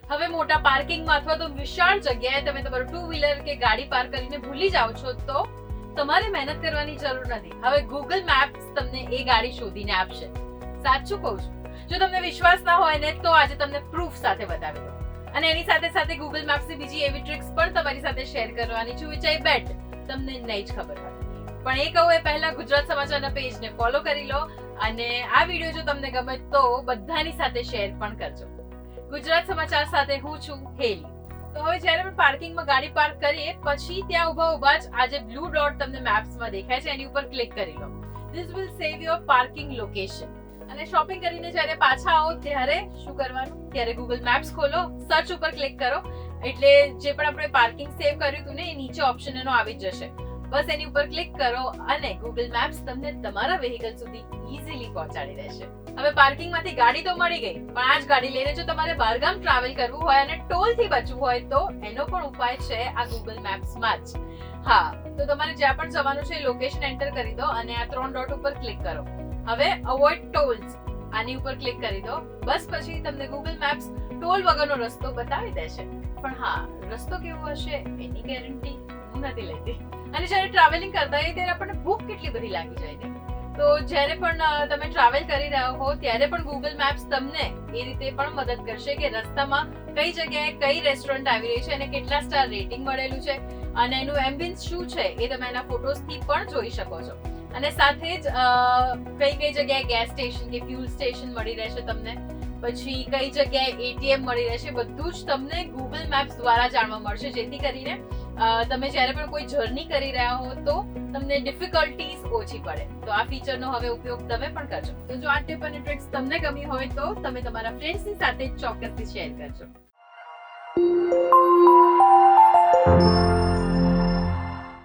હવે મોટા પાર્કિંગમાં અથવા તો વિશાળ જગ્યાએ તમે તમારું ટુ વ્હીલર કે ગાડી પાર્ક કરીને ભૂલી જાઓ છો તો તમારે મહેનત કરવાની જરૂર નથી. હવે ગૂગલ મેપ્સ તમને એ ગાડી શોધીને આપશે. સાચું કહું છું. જો તમને વિશ્વાસ ના હોય ને તો આજે તમને પ્રૂફ સાથે બતાવી દઉં. અને એની સાથે સાથે ગૂગલ મેપ્સની બીજી એવી ટ્રિક્સ પણ તમારી સાથે શેર કરવાની છું which I bet તમને નહીં જ ખબર હોય. પણ એ કહું એ પહેલા ગુજરાત સમાચારના પેજને ફોલો કરી લો અને આ વિડીયો જો તમને ગમે તો બધાની સાથે શેર પણ કરજો. ગુજરાત સમાચાર સાથે હું છું હેલી. તો હવે જ્યારે પણ પાર્કિંગમાં ગાડી પાર્ક કરીએ પછી ત્યાં ઊભા જ આ જે બ્લુ ડોટ તમને મેપ્સમાં દેખાય છે એની ઉપર ક્લિક કરી લો. This will save your parking location. અને શોપિંગ કરીને જ્યારે પાછા આવો ત્યારે શું કરવાનું? ત્યારે ગૂગલ મેપ્સ ખોલો, સર્ચ ઉપર ક્લિક કરો એટલે જે પણ આપણે પાર્કિંગ સેવ કર્યું હતું ને એ નીચે ઓપ્શન એનો આવી જ જશે. બસ એની ઉપર ક્લિક કરો અને ગૂગલ મેપ્સ તમને તમારા વેહિકલ સુધી ઈઝીલી પહોંચાડી દેશે. હવે પાર્કિંગમાંથી ગાડી તો મળી ગઈ, પણ આ જ ગાડી લઈને જો તમારે બહારગામ ટ્રાવેલ કરવું હોય અને ટોલથી બચવું હોય તો એનો પણ ઉપાય છે આ ગૂગલ મેપ્સમાં જ. હા, તો તમારે જ્યાં પણ જવાનું છે એ લોકેશન એન્ટર કરી દો અને આ 3 ડોટ ઉપર ક્લિક કરો. હવે અવોઇડ ટોલ્સ આની ઉપર ક્લિક કરી દો. બસ પછી તમને ગૂગલ મેપ્સ ટોલ વગરનો રસ્તો બતાવી દેશે. પણ હા, રસ્તો કેવો હશે એની ગેરંટી હું નથી લેતી. અને જ્યારે ટ્રાવેલિંગ કરતા હોઈએ ત્યારે આપણને ભૂખ કેટલી બધી લાગી જાય છે. તો જ્યારે પણ તમે ટ્રાવેલ કરી રહ્યા હો ત્યારે પણ ગૂગલ મેપ્સ તમને એ રીતે પણ મદદ કરશે કે રસ્તામાં કઈ જગ્યાએ કઈ રેસ્ટોરન્ટ આવી રહી છે અને કેટલા સ્ટાર રેટિંગ મળેલું છે અને એનું એમ્બિયન્સ શું છે એ તમે એના ફોટોઝથી પણ જોઈ શકો છો. અને સાથે જ કઈ જગ્યાએ ગેસ સ્ટેશન કે ફ્યુલ સ્ટેશન મળી રહેશે તમને, પછી કઈ જગ્યાએ એટીએમ મળી રહેશે, બધું જ તમને ગૂગલ મેપ્સ દ્વારા જાણવા મળશે જેથી કરીને તમે જ્યારે પણ કોઈ જર્ની કરી રહ્યા હો તો તમને ડિફિકલ્ટીઝ ઓછી પડે. તો આ ફીચરનો હવે ઉપયોગ તમે પણ કરજો. તો જો આ ટિપ અને ટ્રિક્સ તમને ગમી હોય તો તમે તમારા ફ્રેન્ડ્સની સાથે ચોક્કસથી શેર કરજો.